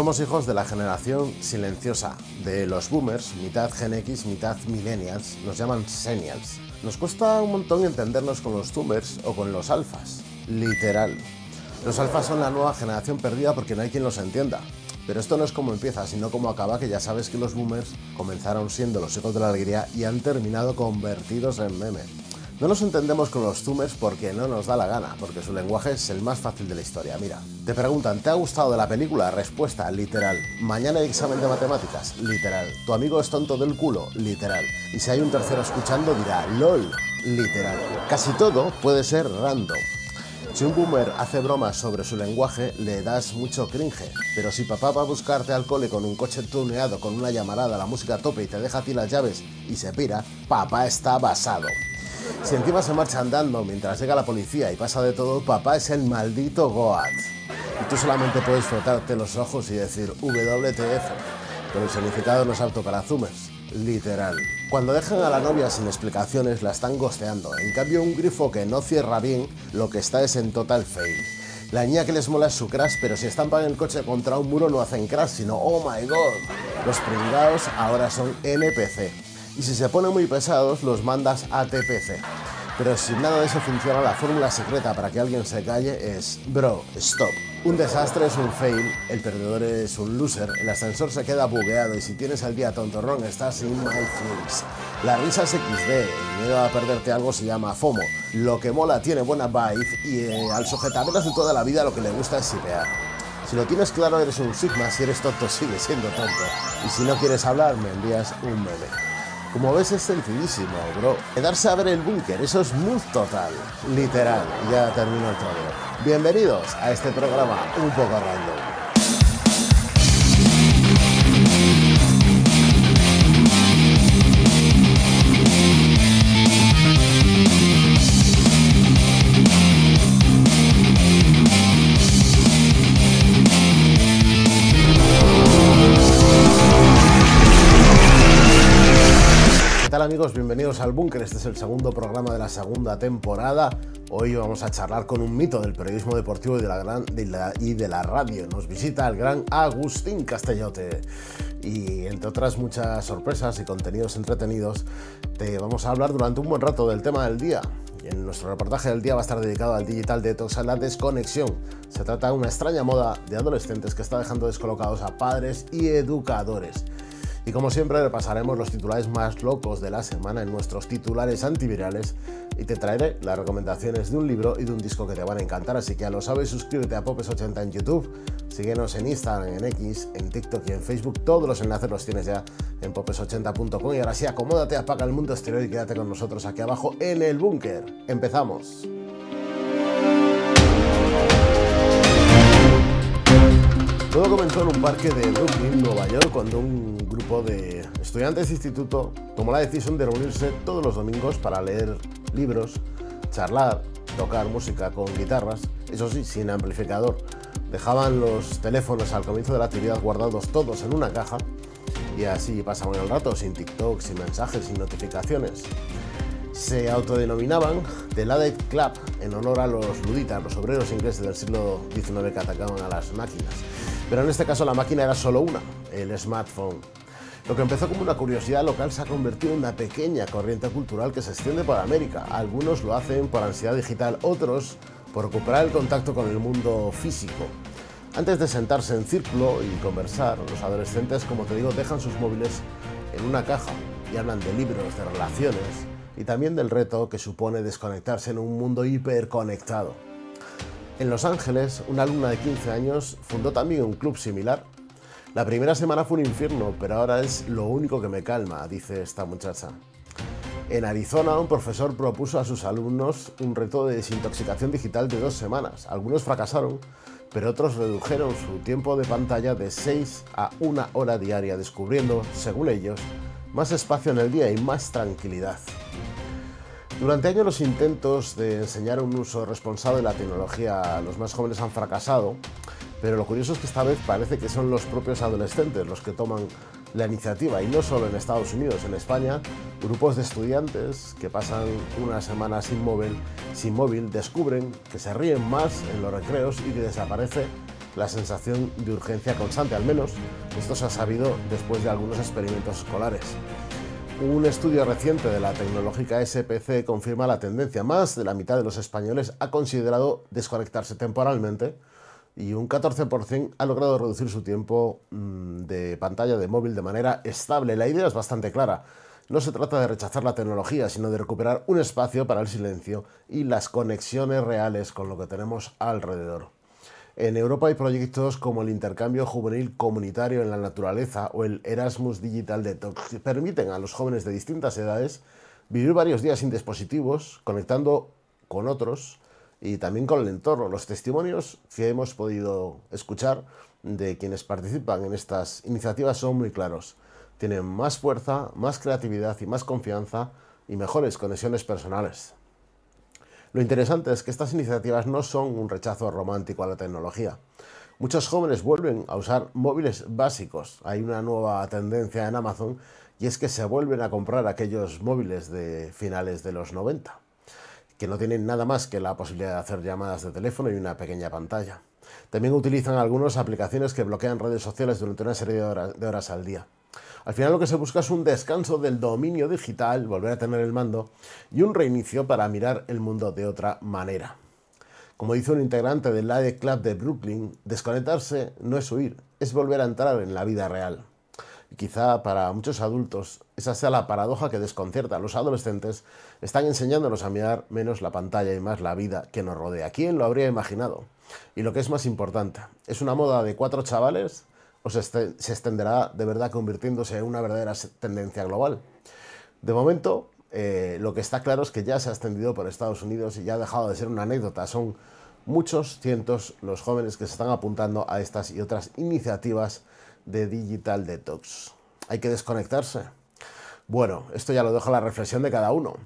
Somos hijos de la generación silenciosa, de los boomers, mitad Gen X, mitad millennials, nos llaman senials. Nos cuesta un montón entendernos con los zoomers o con los alfas, literal. Los alfas son la nueva generación perdida porque no hay quien los entienda. Pero esto no es como empieza, sino como acaba, que ya sabes que los boomers comenzaron siendo los hijos de la alegría y han terminado convertidos en meme. No nos entendemos con los zoomers porque no nos da la gana, porque su lenguaje es el más fácil de la historia. Mira, te preguntan, ¿te ha gustado de la película? Respuesta, literal. Mañana hay examen de matemáticas, literal. Tu amigo es tonto del culo, literal. Y si hay un tercero escuchando dirá, LOL, literal. Casi todo puede ser random. Si un boomer hace bromas sobre su lenguaje, le das mucho cringe. Pero si papá va a buscarte al cole con un coche tuneado, con una llamarada, la música a tope y te deja a ti las llaves y se pira, papá está basado. Si encima se marcha andando mientras llega la policía y pasa de todo, papá es el maldito Goat. Y tú solamente puedes frotarte los ojos y decir WTF, pero el significado no es apto para zoomers, literal. Cuando dejan a la novia sin explicaciones, la están gosteando. En cambio, un grifo que no cierra bien, lo que está es en total fail. La niña que les mola es su crash, pero si estampan el coche contra un muro no hacen crash, sino oh my god. Los pringaos ahora son NPC. Y si se ponen muy pesados, los mandas a TPC. Pero si nada de eso funciona, la fórmula secreta para que alguien se calle es bro, stop. Un desastre es un fail, el perdedor es un loser, el ascensor se queda bugueado y si tienes el día tontorrón estás in my feels. La risa es XD, el miedo a perderte algo se llama FOMO. Lo que mola tiene buena vibe y al sujetamelas de toda la vida lo que le gusta es sipear. Si lo tienes claro eres un sigma, si eres tonto sigue siendo tonto. Y si no quieres hablar me envías un meme. Como ves es sencillísimo, bro. Quedarse a ver el búnker, eso es mood total. Literal, ya termino el troleo. Bienvenidos a este programa un poco random. ¿Qué tal amigos? Bienvenidos al Búnker, este es el segundo programa de la segunda temporada. Hoy vamos a charlar con un mito del periodismo deportivo y de la radio. Nos visita el gran Agustín Castellote y entre otras muchas sorpresas y contenidos entretenidos te vamos a hablar durante un buen rato del tema del día. Y en nuestro reportaje del día va a estar dedicado al Digital Detox, a la desconexión. Se trata de una extraña moda de adolescentes que está dejando descolocados a padres y educadores. Y como siempre repasaremos los titulares más locos de la semana en nuestros titulares antivirales y te traeré las recomendaciones de un libro y de un disco que te van a encantar, así que ya lo sabes, suscríbete a Popes80 en YouTube, síguenos en Instagram, en X, en TikTok y en Facebook, todos los enlaces los tienes ya en popes80.com y ahora sí, acomódate, apaga el mundo exterior y quédate con nosotros aquí abajo en el búnker. ¡Empezamos! Todo comenzó en un parque de Brooklyn, Nueva York, cuando un grupo de estudiantes de instituto tomó la decisión de reunirse todos los domingos para leer libros, charlar, tocar música con guitarras, eso sí, sin amplificador. Dejaban los teléfonos al comienzo de la actividad guardados todos en una caja y así pasaban el rato, sin TikTok, sin mensajes, sin notificaciones. Se autodenominaban The Late Club en honor a los luditas, los obreros ingleses del siglo XIX que atacaban a las máquinas. Pero en este caso la máquina era solo una, el smartphone. Lo que empezó como una curiosidad local se ha convertido en una pequeña corriente cultural que se extiende por América. Algunos lo hacen por ansiedad digital, otros por recuperar el contacto con el mundo físico. Antes de sentarse en círculo y conversar, los adolescentes, como te digo, dejan sus móviles en una caja y hablan de libros, de relaciones y también del reto que supone desconectarse en un mundo hiperconectado. En Los Ángeles, una alumna de 15 años fundó también un club similar. La primera semana fue un infierno, pero ahora es lo único que me calma, dice esta muchacha. En Arizona, un profesor propuso a sus alumnos un reto de desintoxicación digital de 2 semanas. Algunos fracasaron, pero otros redujeron su tiempo de pantalla de 6 a 1 hora diaria, descubriendo, según ellos, más espacio en el día y más tranquilidad. Durante años los intentos de enseñar un uso responsable de la tecnología a los más jóvenes han fracasado, pero lo curioso es que esta vez parece que son los propios adolescentes los que toman la iniciativa, y no solo en Estados Unidos. En España, grupos de estudiantes que pasan una semana sin móvil descubren que se ríen más en los recreos y que desaparece la sensación de urgencia constante, al menos esto se ha sabido después de algunos experimentos escolares. Un estudio reciente de la tecnológica SPC confirma la tendencia. Más de la mitad de los españoles ha considerado desconectarse temporalmente y un 14% ha logrado reducir su tiempo de pantalla de móvil de manera estable. La idea es bastante clara. No se trata de rechazar la tecnología, sino de recuperar un espacio para el silencio y las conexiones reales con lo que tenemos alrededor. En Europa hay proyectos como el intercambio juvenil comunitario en la naturaleza o el Erasmus Digital Detox que permiten a los jóvenes de distintas edades vivir varios días sin dispositivos, conectando con otros y también con el entorno. Los testimonios que hemos podido escuchar de quienes participan en estas iniciativas son muy claros. Tienen más fuerza, más creatividad y más confianza y mejores conexiones personales. Lo interesante es que estas iniciativas no son un rechazo romántico a la tecnología. Muchos jóvenes vuelven a usar móviles básicos. Hay una nueva tendencia en Amazon y es que se vuelven a comprar aquellos móviles de finales de los 90, que no tienen nada más que la posibilidad de hacer llamadas de teléfono y una pequeña pantalla. También utilizan algunas aplicaciones que bloquean redes sociales durante una serie de horas al día. Al final lo que se busca es un descanso del dominio digital, volver a tener el mando y un reinicio para mirar el mundo de otra manera. Como dice un integrante del Live Club de Brooklyn, desconectarse no es huir, es volver a entrar en la vida real. Y quizá para muchos adultos esa sea la paradoja que desconcierta. Los adolescentes están enseñándonos a mirar menos la pantalla y más la vida que nos rodea. ¿Quién lo habría imaginado? Y lo que es más importante, ¿es una moda de 4 chavales o se extenderá de verdad convirtiéndose en una verdadera tendencia global? De momento, lo que está claro es que ya se ha extendido por Estados Unidos y ya ha dejado de ser una anécdota. Son muchos cientos los jóvenes que se están apuntando a estas y otras iniciativas de Digital Detox. ¿Hay que desconectarse? Bueno, esto ya lo dejo a la reflexión de cada uno.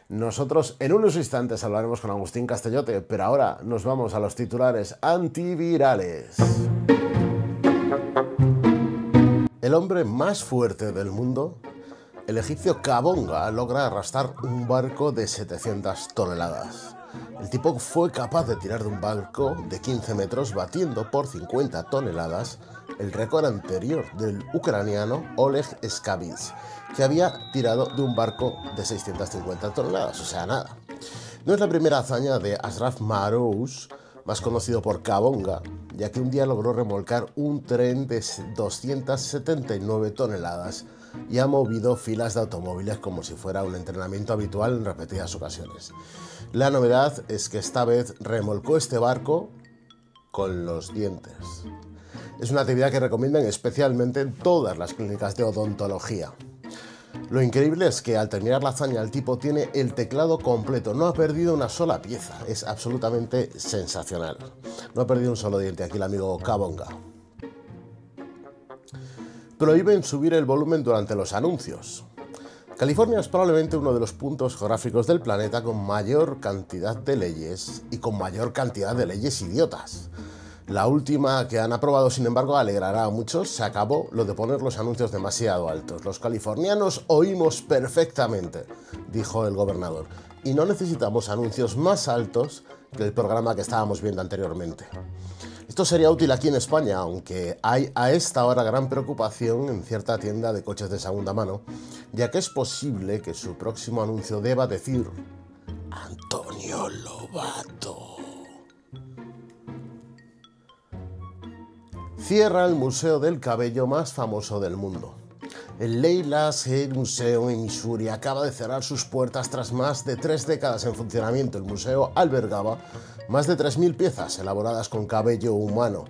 Nosotros en unos instantes hablaremos con Agustín Castellote, pero ahora nos vamos a los titulares antivirales. El hombre más fuerte del mundo, el egipcio Kabonga, logra arrastrar un barco de 700 toneladas. El tipo fue capaz de tirar de un barco de 15 metros batiendo por 50 toneladas el récord anterior del ucraniano Oleg Skavits, que había tirado de un barco de 650 toneladas, o sea, nada. No es la primera hazaña de Ashraf Marous, más conocido por Kabonga, ya que un día logró remolcar un tren de 279 toneladas y ha movido filas de automóviles como si fuera un entrenamiento habitual en repetidas ocasiones. La novedad es que esta vez remolcó este barco con los dientes. Es una actividad que recomiendan especialmente en todas las clínicas de odontología. Lo increíble es que al terminar la hazaña el tipo tiene el teclado completo, no ha perdido una sola pieza, es absolutamente sensacional. No ha perdido un solo diente aquí el amigo Kabonga. Prohíben subir el volumen durante los anuncios. California es probablemente uno de los puntos geográficos del planeta con mayor cantidad de leyes y con mayor cantidad de leyes idiotas. La última que han aprobado, sin embargo, alegrará a muchos. Se acabó lo de poner los anuncios demasiado altos. Los californianos oímos perfectamente, dijo el gobernador, y no necesitamos anuncios más altos que el programa que estábamos viendo anteriormente. Esto sería útil aquí en España, aunque hay a esta hora gran preocupación en cierta tienda de coches de segunda mano, ya que es posible que su próximo anuncio deba decir Antonio Lobato. Cierra el museo del cabello más famoso del mundo. El Leyland's Hair Museum en Missouri acaba de cerrar sus puertas tras más de 3 décadas en funcionamiento. El museo albergaba más de 3.000 piezas elaboradas con cabello humano,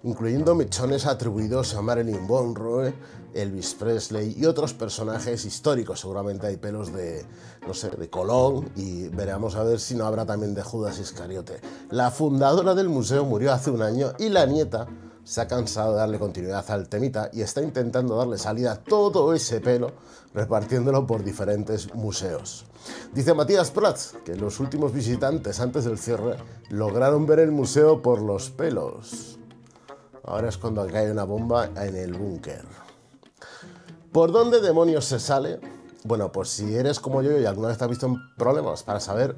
incluyendo mechones atribuidos a Marilyn Monroe, Elvis Presley y otros personajes históricos. Seguramente hay pelos de, no sé, de Colón y veremos a ver si no habrá también de Judas Iscariote. La fundadora del museo murió hace un año y la nieta se ha cansado de darle continuidad al temita y está intentando darle salida a todo ese pelo repartiéndolo por diferentes museos. Dice Matías Prats que los últimos visitantes antes del cierre lograron ver el museo por los pelos. Ahora es cuando cae una bomba en el búnker. ¿Por dónde demonios se sale? Bueno, pues si eres como yo y alguna vez te has visto en problemas para saber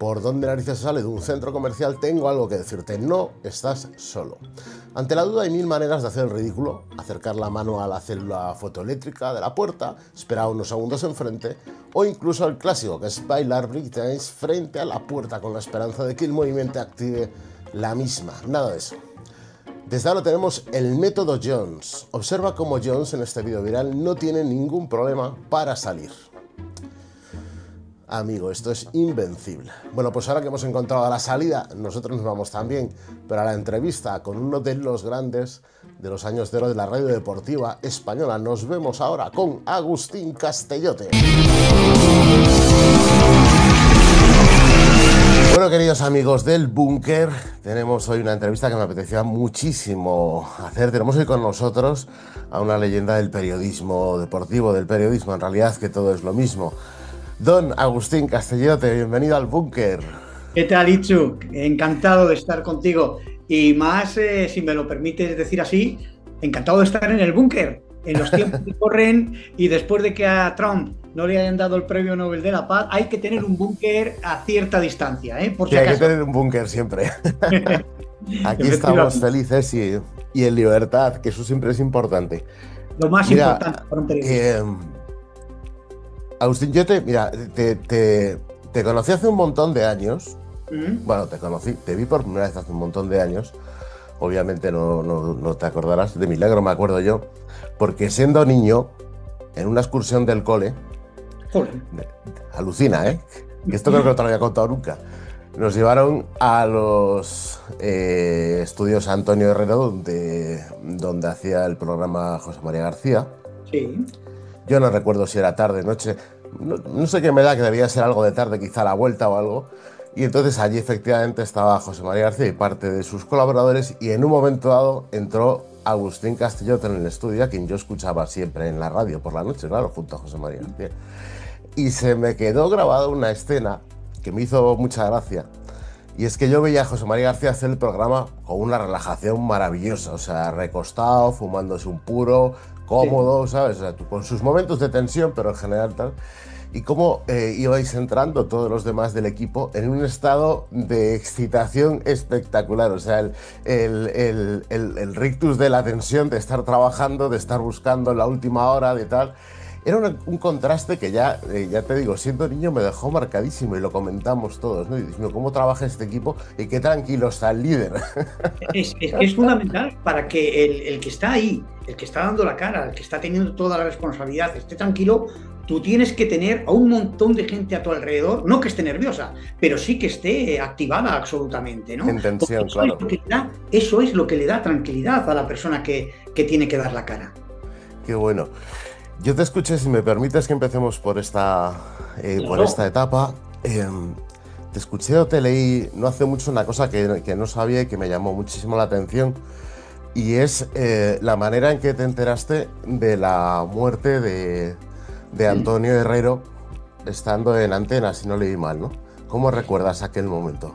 por dónde narices sale de un centro comercial, tengo algo que decirte. No estás solo. Ante la duda hay mil maneras de hacer el ridículo: acercar la mano a la célula fotoeléctrica de la puerta, esperar unos segundos enfrente, o incluso el clásico, que es bailar breakdance frente a la puerta con la esperanza de que el movimiento active la misma. Nada de eso. Desde ahora tenemos el método Jones. Observa cómo Jones en este vídeo viral no tiene ningún problema para salir. Amigo, esto es invencible. Bueno, pues ahora que hemos encontrado la salida, nosotros nos vamos también, pero a la entrevista con uno de los grandes de los años de oro de la radio deportiva española. Nos vemos ahora con Agustín Castellote. Bueno, queridos amigos del búnker, tenemos hoy una entrevista que me apetecía muchísimo hacer. Tenemos hoy con nosotros a una leyenda del periodismo deportivo, del periodismo en realidad, que todo es lo mismo. Don Agustín Castellote, bienvenido al búnker. ¿Qué tal, Itsu? Encantado de estar contigo. Y más, si me lo permites decir así, encantado de estar en el búnker, en los tiempos que corren, y después de que a Trump no le hayan dado el premio Nobel de la Paz, hay que tener un búnker a cierta distancia, ¿eh? Por si sí, acaso. Hay que tener un búnker siempre. Aquí estamos felices y en libertad, que eso siempre es importante. Lo más importante para un periodista. Agustín, yo te conocí hace un montón de años. Bueno, te vi por primera vez hace un montón de años. Obviamente no te acordarás, de milagro me acuerdo yo, porque siendo niño, en una excursión del cole, alucina, que esto creo que no te lo había contado nunca, nos llevaron a los estudios Antonio Herrero, donde hacía el programa José María García. Sí. Yo no recuerdo si era tarde, noche, no sé qué me da, que debía ser algo de tarde, quizá a la vuelta o algo. Y entonces allí efectivamente estaba José María García y parte de sus colaboradores, y en un momento dado entró Agustín Castellote en el estudio, a quien yo escuchaba siempre en la radio por la noche, claro, junto a José María García. Y se me quedó grabada una escena que me hizo mucha gracia, y es que yo veía a José María García hacer el programa con una relajación maravillosa, o sea, recostado, fumándose un puro, cómodo, sí, ¿sabes? O sea, con sus momentos de tensión, pero en general tal. Y cómo ibais entrando todos los demás del equipo en un estado de excitación espectacular. O sea, el rictus de la tensión, de estar trabajando, de estar buscando la última hora, de tal. Era un contraste que ya te digo, siendo niño me dejó marcadísimo, y lo comentamos todos, ¿no? Y Dios mío, ¿cómo trabaja este equipo? Y qué tranquilo está el líder. Es fundamental para que el que está ahí, el que está dando la cara, el que está teniendo toda la responsabilidad, esté tranquilo. Tú tienes que tener a un montón de gente a tu alrededor, no que esté nerviosa, pero sí que esté activada absolutamente, ¿no? En tensión, claro. Eso es lo que le da tranquilidad a la persona que tiene que dar la cara. Qué bueno. Yo te escuché, si me permites que empecemos por esta etapa. Te escuché o te leí no hace mucho una cosa que no sabía y que me llamó muchísimo la atención, y es la manera en que te enteraste de la muerte de Antonio Herrero estando en Antena, si no leí mal, ¿no? ¿Cómo recuerdas aquel momento?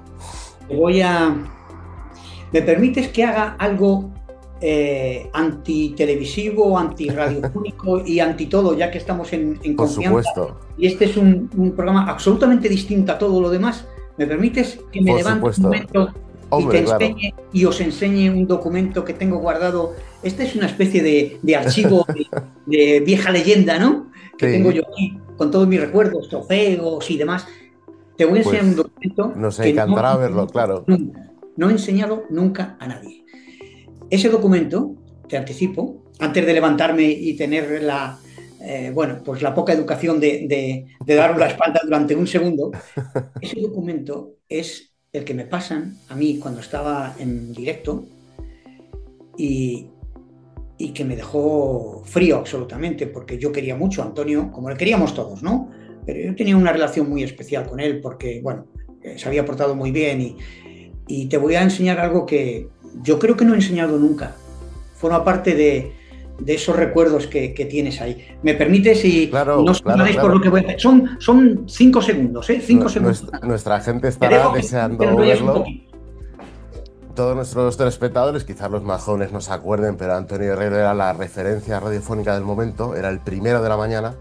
¿Me permites que haga algo antitelevisivo, antiradiofónico y anti todo, ya que estamos en Por confianza? supuesto. Y este es un programa absolutamente distinto a todo lo demás. ¿Me permites que me levante un momento y te enseñe, claro, y os enseñe un documento que tengo guardado? Este es una especie de archivo de vieja leyenda, ¿no? Que tengo yo aquí, con todos mis recuerdos, trofeos y demás. Te voy a enseñar un documento. Nos encantará verlo, claro. No he enseñado nunca a nadie. Ese documento, te anticipo, antes de levantarme y tener la poca educación de daros la espalda durante un segundo, ese documento es el que me pasan a mí cuando estaba en directo y que me dejó frío absolutamente, porque yo quería mucho a Antonio, como le queríamos todos, ¿no? Pero yo tenía una relación muy especial con él porque, se había portado muy bien, y te voy a enseñar algo que yo creo que no he enseñado nunca. Forma parte de esos recuerdos que tienes ahí. ¿Me permites? Y claro, no os claro. Por lo que voy a hacer. Son 5 segundos, ¿eh? 5 segundos. Nuestra gente estará deseando verlo. Todos nuestros telespectadores, quizás los más jóvenes no se acuerden, pero Antonio Herrero era la referencia radiofónica del momento, era el primero de la mañana,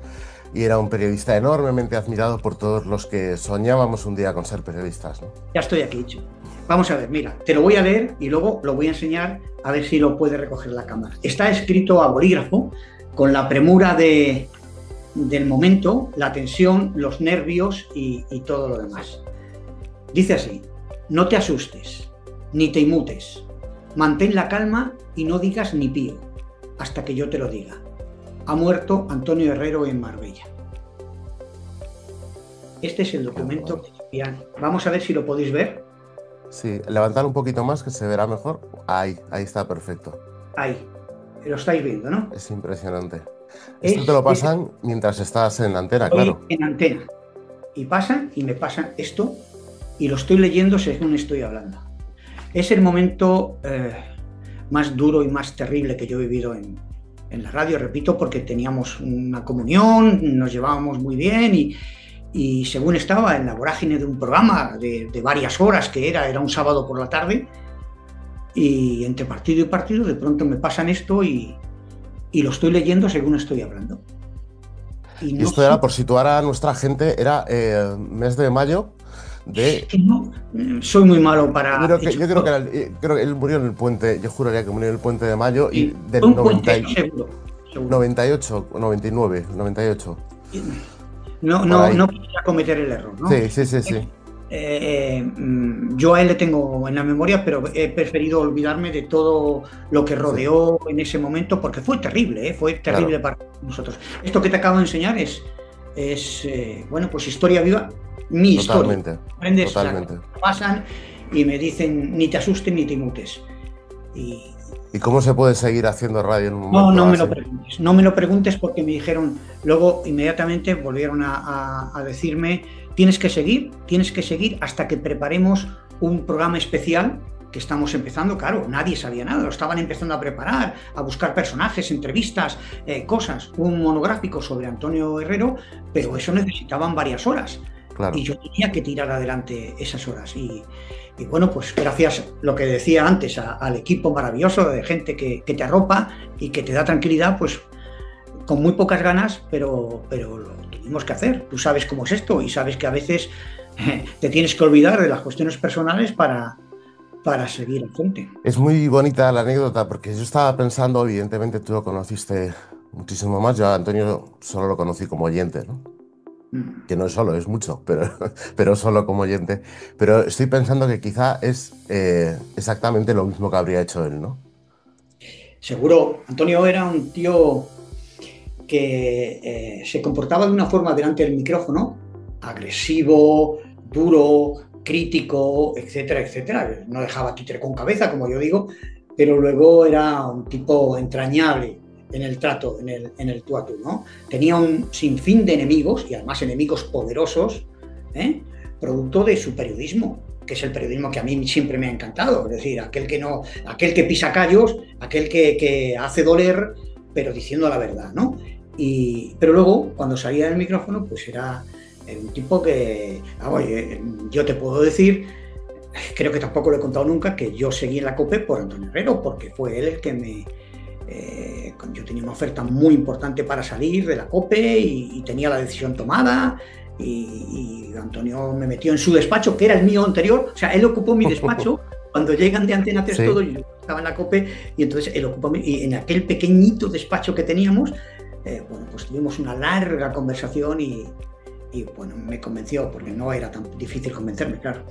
y era un periodista enormemente admirado por todos los que soñábamos un día con ser periodistas, ¿no? Ya estoy aquí hecho. Vamos a ver, mira, te lo voy a leer y luego lo voy a enseñar a ver si lo puede recoger la cámara. Está escrito a bolígrafo, con la premura del momento, la tensión, los nervios y todo lo demás. Dice así: no te asustes, ni te inmutes, mantén la calma y no digas ni pío, hasta que yo te lo diga. Ha muerto Antonio Herrero en Marbella. Este es el documento que envían. Vamos a ver si lo podéis ver. Sí, levantar un poquito más que se verá mejor. Ahí está perfecto. Ahí, lo estáis viendo, ¿no? Es impresionante. Esto te lo pasan mientras estás en la antena, claro. En antena. Y pasan y me pasan esto y lo estoy leyendo según estoy hablando. Es el momento más duro y más terrible que yo he vivido en la radio, repito, porque teníamos una comunión, nos llevábamos muy bien y según estaba en la vorágine de un programa de varias horas que era un sábado por la tarde, y entre partido y partido de pronto me pasan esto y lo estoy leyendo según estoy hablando. Y esto era, por situar a nuestra gente, era mes de mayo de... No, soy muy malo para... Yo creo que él murió en el puente, yo juraría que murió en el puente de mayo y del 98, 99, 98. No quería cometer el error, ¿no? Sí. Yo a él le tengo en la memoria, pero he preferido olvidarme de todo lo que rodeó en ese momento, porque fue terrible, claro, para nosotros. Esto que te acabo de enseñar es bueno, pues historia viva, mi totalmente, historia. Aprendes, totalmente. Pasan y me dicen ni te asustes ni te inmutes. ¿Y cómo se puede seguir haciendo radio en un momento no me lo preguntes, no me lo preguntes, porque me dijeron, luego inmediatamente volvieron a decirme, tienes que seguir hasta que preparemos un programa especial que estamos empezando. Claro, nadie sabía nada, lo estaban empezando a preparar, a buscar personajes, entrevistas, cosas, un monográfico sobre Antonio Herrero, pero eso necesitaban varias horas. Claro. Y yo tenía que tirar adelante esas horas y bueno, pues gracias, lo que decía antes, al equipo maravilloso de gente que te arropa y que te da tranquilidad, pues con muy pocas ganas, pero lo tuvimos que hacer. Tú sabes cómo es esto y sabes que a veces te tienes que olvidar de las cuestiones personales para seguir al frente. Es muy bonita la anécdota, porque yo estaba pensando, evidentemente tú lo conociste muchísimo más, yo a Antonio solo lo conocí como oyente, ¿no? Que no es solo, es mucho, pero solo como oyente. Pero estoy pensando que quizá es exactamente lo mismo que habría hecho él, ¿no? Seguro. Antonio era un tío que se comportaba de una forma delante del micrófono, agresivo, duro, crítico, etcétera, etcétera. No dejaba títere con cabeza, como yo digo, pero luego era un tipo entrañable en el trato, en el tú a tú, ¿no? Tenía un sinfín de enemigos, y además enemigos poderosos, producto de su periodismo, que es el periodismo que a mí siempre me ha encantado, es decir, aquel que pisa callos, aquel que hace doler, pero diciendo la verdad, ¿no? Pero luego, cuando salía del micrófono, pues era un tipo que, yo te puedo decir, creo que tampoco lo he contado nunca, que yo seguí en la COPE por Antonio Herrero, porque fue él el que me... yo tenía una oferta muy importante para salir de la COPE y tenía la decisión tomada, y Antonio me metió en su despacho, que era el mío anterior, o sea, él ocupó mi despacho. Cuando llegan de Antena 3 todo, yo estaba en la COPE, y entonces él ocupó y en aquel pequeñito despacho que teníamos, bueno, pues tuvimos una larga conversación y bueno, me convenció, porque no era tan difícil convencerme, claro.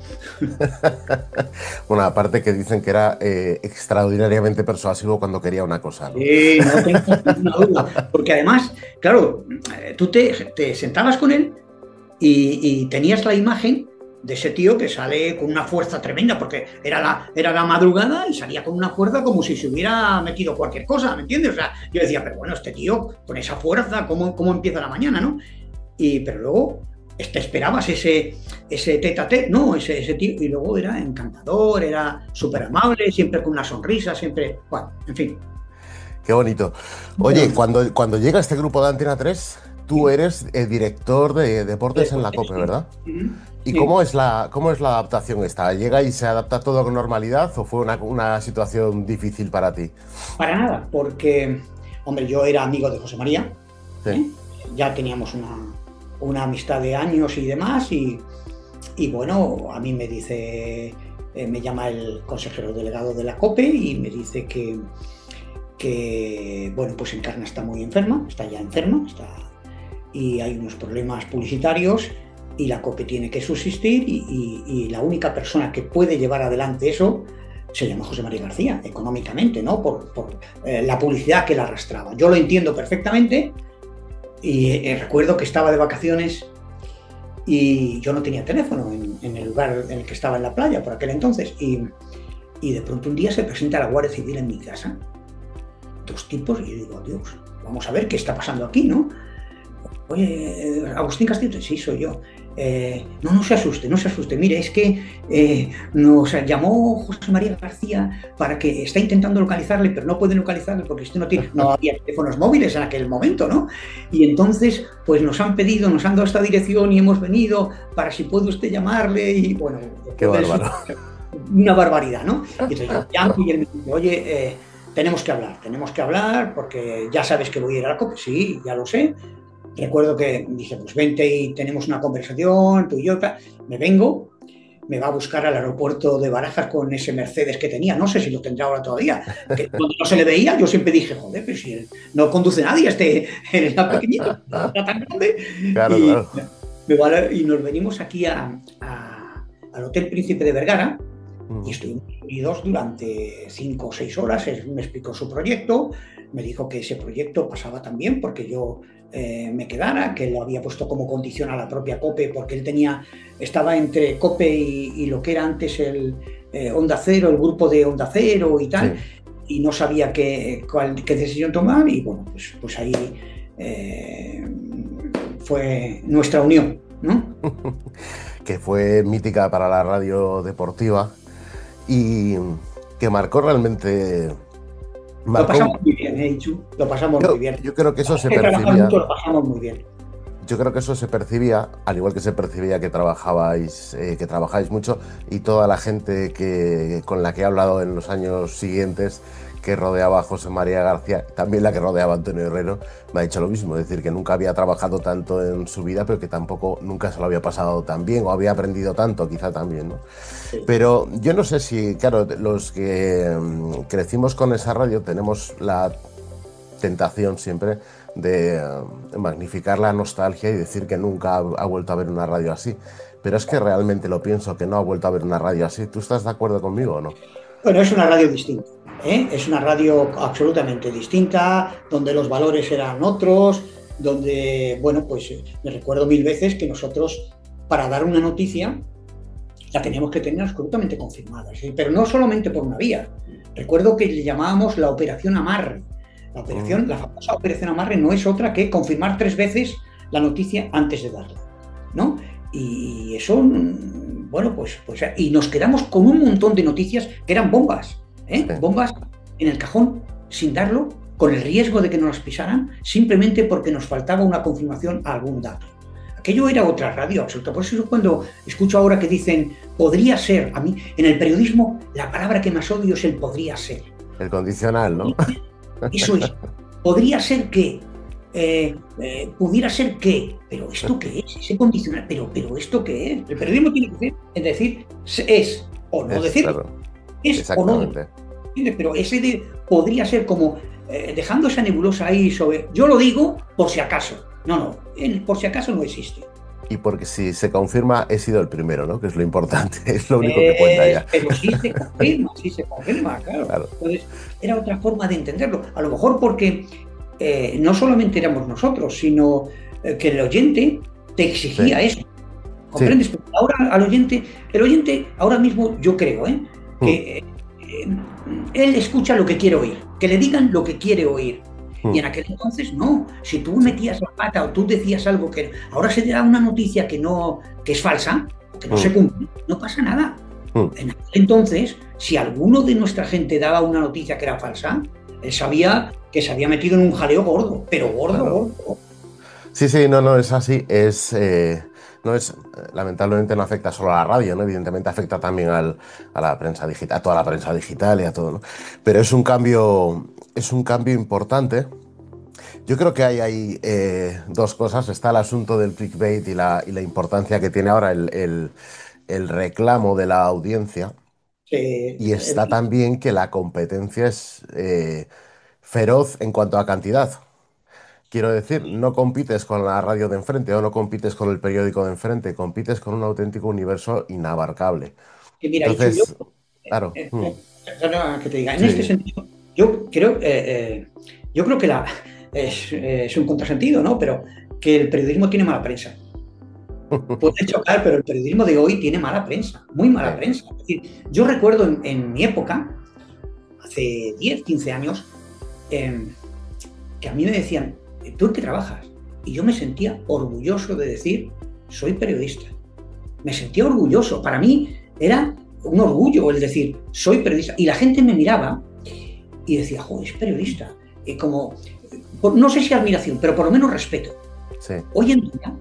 Bueno, aparte que dicen que era extraordinariamente persuasivo cuando quería una cosa, ¿no? Sí, no tengo ninguna duda, porque además, claro, tú te sentabas con él y tenías la imagen de ese tío que sale con una fuerza tremenda, porque era la madrugada y salía con una fuerza como si se hubiera metido cualquier cosa, ¿me entiendes? O sea, yo decía, pero bueno, este tío con esa fuerza, ¿cómo empieza la mañana, no? Pero luego te esperabas ese tete-a-tete, no, ese tío, y luego era encantador, era súper amable, siempre con una sonrisa, siempre, bueno, en fin. Qué bonito. Oye, cuando llega este grupo de Antena 3, tú eres el director de deportes en la COPE, ¿verdad? ¿Y sí. ¿Cómo es la adaptación esta? ¿Llega y se adapta todo con normalidad o fue una situación difícil para ti? Para nada, porque, hombre, yo era amigo de José María, sí. ya teníamos una amistad de años y demás, y bueno, a mí me dice, me llama el consejero delegado de la COPE y me dice que bueno, pues Encarna está muy enferma, está ya enferma, y hay unos problemas publicitarios y la COPE tiene que subsistir y la única persona que puede llevar adelante eso se llama José María García, económicamente, ¿no? Por la publicidad que la arrastraba. Yo lo entiendo perfectamente y recuerdo que estaba de vacaciones y yo no tenía teléfono en el lugar en el que estaba en la playa por aquel entonces y de pronto un día se presenta la Guardia Civil en mi casa, 2 tipos, y yo digo, Dios, vamos a ver qué está pasando aquí, ¿no? Oye, Agustín Castillo, sí, soy yo. No se asuste, mire, es que nos llamó José María García para que está intentando localizarle, pero no puede localizarle porque usted no había teléfonos móviles en aquel momento, ¿no? Y entonces, pues nos han dado esta dirección y hemos venido para si puede usted llamarle y bueno... Qué bárbaro. Una barbaridad, ¿no? Y entonces yo llamo y él me dice, oye, tenemos que hablar porque ya sabes que voy a ir a la COPE. Sí, ya lo sé. Recuerdo que dice, pues vente y tenemos una conversación, tú y yo, me vengo, me va a buscar al aeropuerto de Barajas con ese Mercedes que tenía, no sé si lo tendrá ahora todavía, que cuando no se le veía yo siempre dije, joder, pero si él no conduce nadie, era pequeñito, era tan grande. Claro, claro. Y nos venimos aquí al Hotel Príncipe de Vergara y estuvimos unidos durante 5 o 6 horas, él me explicó su proyecto, me dijo que ese proyecto pasaba también porque yo me quedara, que lo había puesto como condición a la propia COPE porque él estaba entre COPE y lo que era antes el Onda Cero, el grupo de Onda Cero y tal, sí. Y no sabía qué decisión tomar y bueno, pues ahí fue nuestra unión, ¿no? Que fue mítica para la radio deportiva y que marcó realmente... Lo pasamos muy bien, Ichu. Lo pasamos muy bien. Yo creo que eso se percibía. Lo pasamos muy bien. Yo creo que eso se percibía, al igual que se percibía que trabajáis mucho y toda la gente con la que he hablado en los años siguientes que rodeaba a José María García, también la que rodeaba a Antonio Herrero, me ha dicho lo mismo, es decir, que nunca había trabajado tanto en su vida, pero que tampoco nunca se lo había pasado tan bien o había aprendido tanto, quizá también, ¿no? Sí. Pero yo no sé si, claro, los que crecimos con esa radio tenemos la tentación siempre de magnificar la nostalgia y decir que nunca ha vuelto a haber una radio así. Pero es que realmente lo pienso, que no ha vuelto a haber una radio así. ¿Tú estás de acuerdo conmigo o no? Bueno, es una radio distinta, ¿eh? Es una radio absolutamente distinta, donde los valores eran otros, donde, bueno, pues me recuerdo 1000 veces que nosotros, para dar una noticia, la teníamos que tener absolutamente confirmada, ¿sí? Pero no solamente por una vía. Recuerdo que le llamábamos la Operación Amarre. La famosa Operación Amarre no es otra que confirmar 3 veces la noticia antes de darla, ¿no? Y eso, bueno, pues y nos quedamos con un montón de noticias que eran bombas, ¿eh? Sí. Bombas en el cajón, sin darlo, con el riesgo de que nos las pisaran, simplemente porque nos faltaba una confirmación a algún dato. Aquello era otra radio absoluta. Por eso cuando escucho ahora que dicen podría ser, a mí, en el periodismo, la palabra que más odio es el podría ser. El condicional, ¿no? Eso es, podría ser que, pudiera ser que, pero ¿esto qué es? Ese condicional, pero ¿esto qué es? El periodismo tiene que ser, es decir, es o no decir, claro. Es o no. Pero ese de podría ser como dejando esa nebulosa ahí sobre, yo lo digo por si acaso. No, el por si acaso no existe. Y porque si se confirma, he sido el primero, ¿no? Que es lo importante, es lo único que cuenta ya. Pero sí se confirma, claro. Entonces, era otra forma de entenderlo. A lo mejor porque no solamente éramos nosotros, sino que el oyente te exigía eso. ¿Comprendes? Sí. Ahora el oyente, ahora mismo yo creo, que él escucha lo que quiere oír, que le digan lo que quiere oír. Y en aquel entonces no, si tú metías la pata o tú decías algo que ahora se te da una noticia que es falsa, que no se cumple, no pasa nada. En aquel entonces, si alguno de nuestra gente daba una noticia que era falsa, él sabía que se había metido en un jaleo gordo, pero gordo. Sí, no es así, lamentablemente no afecta solo a la radio, ¿no? Evidentemente afecta también a la prensa digital, a toda la prensa digital y a todo, ¿no? Pero es un cambio importante Yo creo que hay ahí dos cosas. Está el asunto del clickbait y la importancia que tiene ahora el reclamo de la audiencia. Y está también que la competencia es feroz en cuanto a cantidad. Quiero decir, no compites con la radio de enfrente o no compites con el periódico de enfrente, compites con un auténtico universo inabarcable. que mira, y yo, Entonces, claro, perdona que te diga, en este sí. sentido, yo creo que es un contrasentido, ¿no? Pero que el periodismo tiene mala prensa. Puede chocar, pero el periodismo de hoy tiene mala prensa, muy mala Sí. prensa. Es decir, yo recuerdo en mi época, hace 10, 15 años, eh, que a mí me decían, ¿tú en qué trabajas? Y yo me sentía orgulloso de decir, soy periodista. Me sentía orgulloso. Para mí era un orgullo el decir, soy periodista. Y la gente me miraba y decía, joder, es periodista. Como, no sé si admiración, pero por lo menos respeto. Sí. Hoy en día,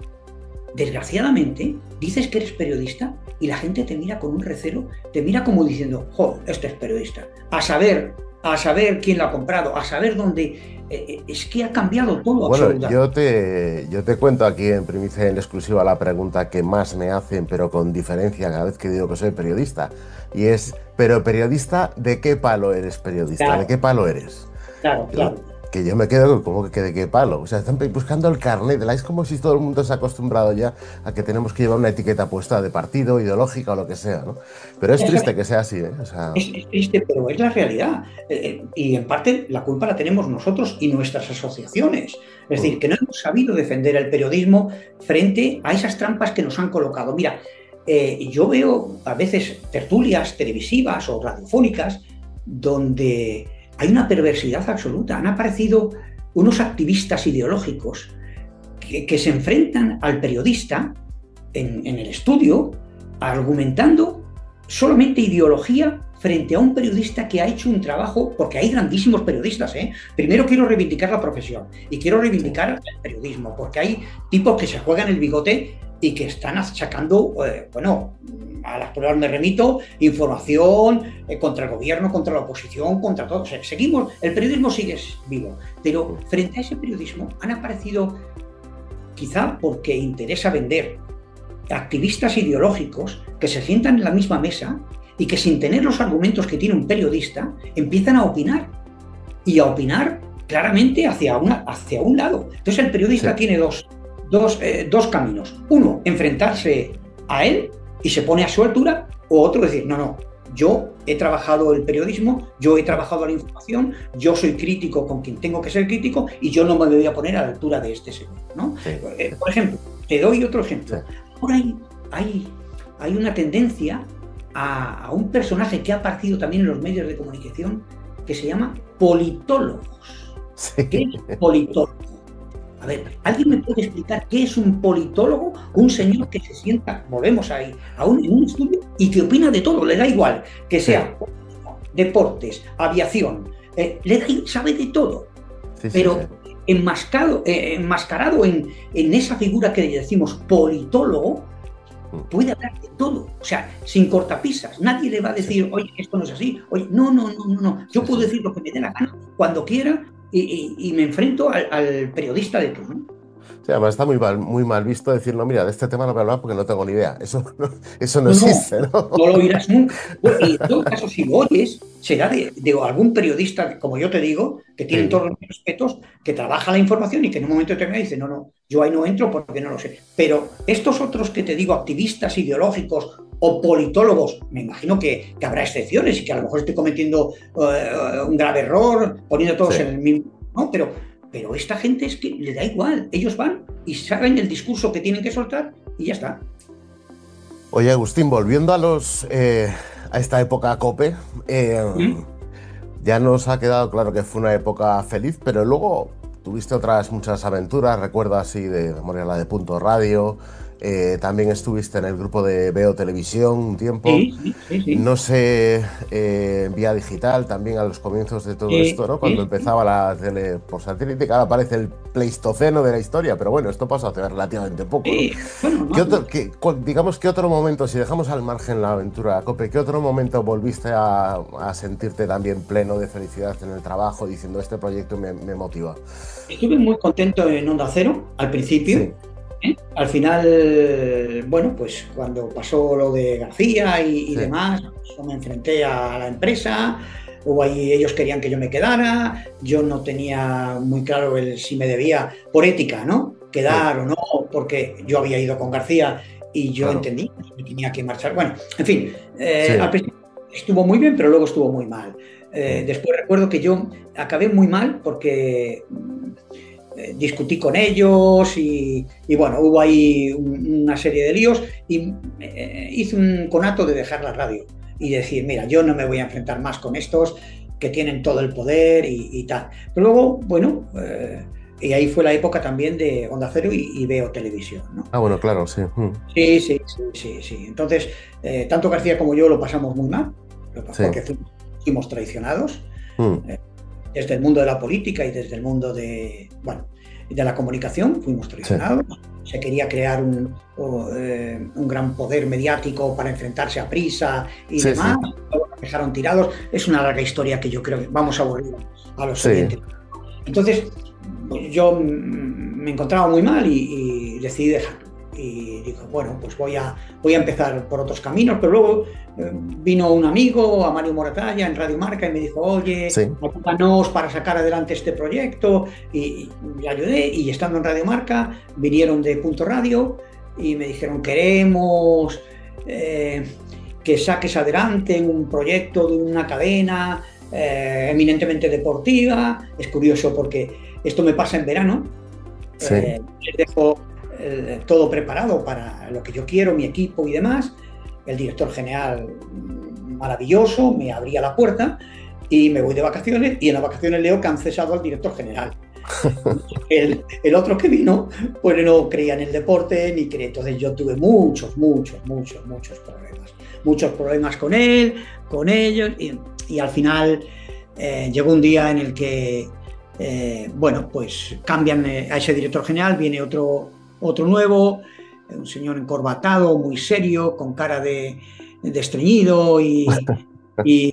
desgraciadamente, dices que eres periodista y la gente te mira con un recelo, te mira como diciendo, joder, este es periodista. A saber quién lo ha comprado, a saber dónde. Es que ha cambiado todo Bueno, absolutamente. yo te cuento aquí en primicia y en exclusiva la pregunta que más me hacen, pero con diferencia cada vez que digo que soy periodista. Y es, ¿pero periodista de qué palo eres periodista? ¿De Claro, qué palo eres? claro, Yo- claro. que yo me quedo como que de qué palo. O sea, están buscando el carnet. Es como si todo el mundo se ha acostumbrado ya a que tenemos que llevar una etiqueta puesta de partido, ideológica o lo que sea, ¿no? Pero es triste que sea así, ¿eh? O sea, Es triste, pero es la realidad. Y en parte la culpa la tenemos nosotros y nuestras asociaciones. Es decir, mm, que no hemos sabido defender el periodismo frente a esas trampas que nos han colocado. Mira, yo veo a veces tertulias televisivas o radiofónicas donde hay una perversidad absoluta. Han aparecido unos activistas ideológicos que se enfrentan al periodista en el estudio argumentando solamente ideología frente a un periodista que ha hecho un trabajo, porque hay grandísimos periodistas, ¿eh? Primero quiero reivindicar la profesión y quiero sí, reivindicar el periodismo, porque hay tipos que se juegan el bigote y que están sacando, bueno, a las pruebas me remito, información contra el gobierno, contra la oposición, contra todo. O sea, seguimos, el periodismo sigue vivo, pero mm, frente a ese periodismo han aparecido, quizá porque interesa vender, activistas ideológicos que se sientan en la misma mesa y que sin tener los argumentos que tiene un periodista empiezan a opinar y a opinar claramente hacia un lado. Entonces el periodista sí, tiene dos caminos. Uno, enfrentarse a él y se pone a su altura, o otro decir, no, no, yo he trabajado el periodismo, yo he trabajado la información, yo soy crítico con quien tengo que ser crítico y yo no me voy a poner a la altura de este señor, ¿no? sí, Por ejemplo, te doy otro sí, ejemplo. Ahora hay una tendencia a un personaje que ha aparecido también en los medios de comunicación que se llama politólogos. ¿Qué sí. es politólogo? A ver, ¿alguien me puede explicar qué es un politólogo? Un señor que se sienta, volvemos ahí, en un estudio y que opina de todo, le da igual, que Sí, sea deportes, aviación, sabe de todo, sí, sí, sí. pero enmascarado en esa figura que decimos politólogo, Mm, puede hablar de todo, o sea, sin cortapisas. Nadie le va a sí, decir, oye, esto no es así, oye, no, no, no, no, no. Yo sí, puedo sí. decir lo que me dé la gana, cuando quiera, y me enfrento al periodista de turno. Sí, además está muy mal visto decir, no, mira, de este tema no voy a hablar porque no tengo ni idea. Eso no No, no, existe, ¿no? no lo oirás nunca. Bueno, y en todo caso, si lo oyes, será de algún periodista, como yo te digo, que tienen Sí, todos los respetos, que trabaja la información y que en un momento determinado dice, no, no, yo ahí no entro porque no lo sé. Pero estos otros que te digo, activistas ideológicos o politólogos, me imagino que habrá excepciones y que a lo mejor estoy cometiendo un grave error, poniendo sí. todos en el mismo, ¿no? Pero esta gente es que le da igual, ellos van y saben el discurso que tienen que soltar y ya está. Oye, Agustín, volviendo a esta época COPE, ¿Mm? ya nos ha quedado claro que fue una época feliz, pero luego tuviste otras muchas aventuras, recuerdo así de memoria la de Punto Radio, también estuviste en el grupo de Veo Televisión un tiempo. Sí, sí, sí, sí. No sé, Vía Digital también a los comienzos de todo esto, ¿no? Cuando Sí, sí. empezaba la tele por satélite, que ahora parece el pleistoceno de la historia, pero bueno, esto pasó hace relativamente poco, ¿no? Sí, bueno, ¿Qué no, otro, digamos, qué otro momento, si dejamos al margen la aventura COPE, qué otro momento volviste a sentirte también pleno de felicidad en el trabajo, diciendo este proyecto me motiva? estuve muy contento en Onda Cero al principio. Sí, Al final, bueno, pues cuando pasó lo de García y sí, demás, pues yo me enfrenté a la empresa, o ahí ellos querían que yo me quedara, yo no tenía muy claro si me debía, por ética, ¿no? sí, Quedar o no, porque yo había ido con García y yo claro, entendí que me tenía que marchar. Bueno, en fin, sí, al principio estuvo muy bien, pero luego estuvo muy mal. mm, Después recuerdo que yo acabé muy mal porque discutí con ellos y bueno, hubo ahí una serie de líos y hice un conato de dejar la radio y decir, mira, yo no me voy a enfrentar más con estos que tienen todo el poder y tal. Pero luego, bueno, y ahí fue la época también de Onda Cero y Veo Televisión, ¿no? ah, bueno, claro, sí, Sí, sí, sí, sí, sí. Entonces, tanto García como yo lo pasamos muy mal, sí, porque fuimos traicionados mm, eh, desde el mundo de la política y desde el mundo bueno, de la comunicación, fuimos sí, traicionados. Se quería crear un gran poder mediático para enfrentarse a Prisa y sí, demás. sí, Luego nos dejaron tirados. Es una larga historia que yo creo que vamos a aburrir a los sí, oyentes. Entonces, yo me encontraba muy mal y decidí dejarlo. Y digo, bueno, pues voy a empezar por otros caminos, pero luego vino un amigo, a Mario Moratalla, en Radio Marca, y me dijo, oye, sí, ayúdanos para sacar adelante este proyecto, y le ayudé, y estando en Radio Marca, vinieron de Punto Radio, y me dijeron, queremos que saques adelante un proyecto de una cadena eminentemente deportiva. Es curioso porque esto me pasa en verano, sí. les dejo todo preparado para lo que yo quiero, mi equipo y demás. El director general maravilloso, me abría la puerta y me voy de vacaciones y en las vacaciones leo que han cesado al director general. El otro que vino, pues no creía en el deporte ni creía. Entonces yo tuve muchos problemas. Muchos problemas con él, con ellos y al final llegó un día en el que, bueno, pues cambian a ese director general, viene otro nuevo, un señor encorbatado, muy serio, con cara de estreñido y